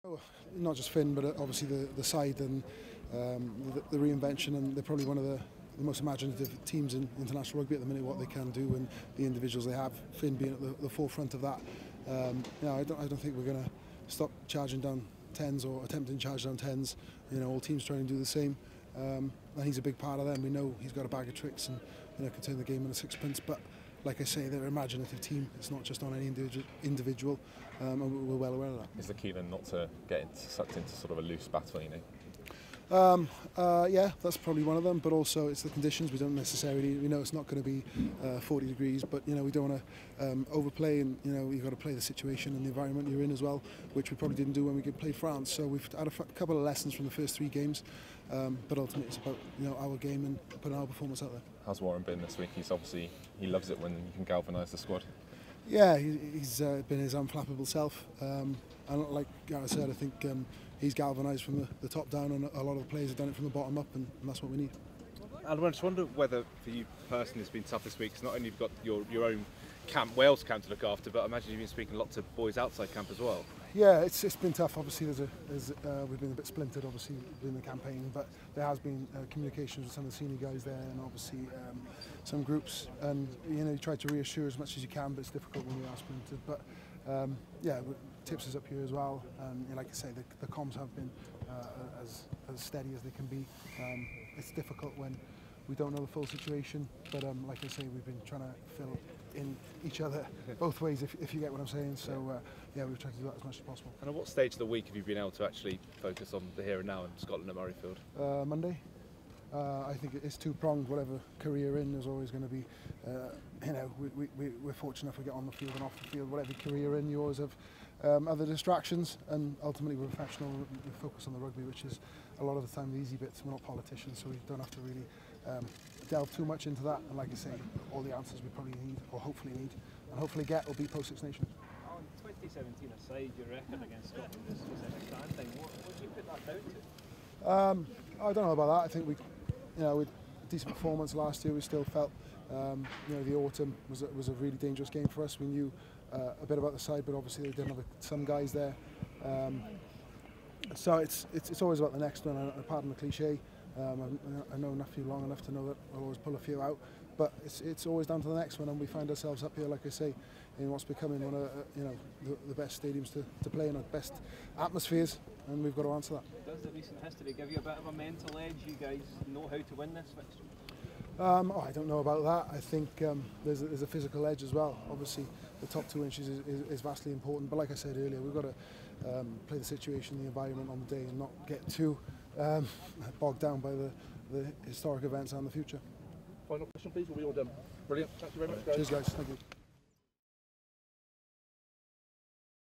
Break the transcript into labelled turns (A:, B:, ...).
A: Oh, not just Finn, but obviously the side and the reinvention, and they're probably one of the most imaginative teams in international rugby at the minute. What they can do and the individuals they have, Finn being at the forefront of that. I don't think we're going to stop charging down tens or attempting to charge down tens. You know, all teams trying to do the same. And he's a big part of them. We know he's got a bag of tricks and can turn the game in a sixpence. But like I say, they're an imaginative team. It's not just on any individual, and we're well aware of that.
B: Is the key then not to get sucked into sort of a loose battle,
A: Yeah, that's probably one of them, but also it's the conditions. We don't necessarily, we know it's not going to be 40 degrees, but we don't want to overplay, and you've got to play the situation and the environment you're in as well, which we probably didn't do when we played France. So we've had a couple of lessons from the first 3 games, but ultimately it's about our game and putting our performance out there.
B: How's Warren been this week? He loves it when you can galvanise the squad.
A: Yeah, he's been his unflappable self, and like Gareth said, I think he's galvanised from the top down, and a lot of the players have done it from the bottom up, and that's what we need.
C: Alun, I just wonder whether for you personally it's been tough this week, because not only you've got your own camp, Wales camp to look after, but I imagine you've been speaking a lot to boys outside camp as well.
A: Yeah, it's been tough. Obviously, we've been a bit splintered, obviously, in the campaign, but there has been communications with some of the senior guys there, and obviously some groups, and you try to reassure as much as you can, but it's difficult when we are splintered. But yeah, Tips is up here as well, and like I say, the comms have been as steady as they can be. It's difficult when we don't know the full situation, but like I say, we've been trying to fill in each other both ways, if you get what I'm saying. So yeah, we've tried to do that as much as possible.
C: And at what stage of the week have you been able to actually focus on the here and now in Scotland at Murrayfield?
A: Monday. I think it's two-pronged. Whatever career you're in, there's always going to be, we're fortunate if we get on the field and off the field. Whatever career you're in, you always have other distractions, and ultimately we're professional. We focus on the rugby, which is a lot of the time the easy bits. We're not politicians, so we don't have to really delve too much into that. And like I say, all the answers we probably need, or hopefully need, and hopefully get, will be post-Six Nations.
D: On 2017 aside, your record against Scotland is specific stand thing. What do you put that down to?
A: I don't know about that. I think with decent performance last year, we still felt the autumn was a really dangerous game for us. We knew a bit about the side, but obviously they didn't have some guys there. So it's always about the next one. Pardon the cliche. I know you long enough to know that I'll always pull a few out, but it's always down to the next one, and we find ourselves up here, like I say, in what's becoming one of the best stadiums to play in, the best atmospheres, and we've got to answer that.
D: Does the recent history give you a bit of a mental edge? You guys know how to win this fixture?
A: I don't know about that. I think there's a physical edge as well. Obviously, the top 2 inches is vastly important, but like I said earlier, we've got to play the situation, the environment on the day, and not get too bogged down by the historic events and the future.
E: Final question, please. We'll be all done. Brilliant. Thank you very much, guys.
A: Cheers, guys. Thank you.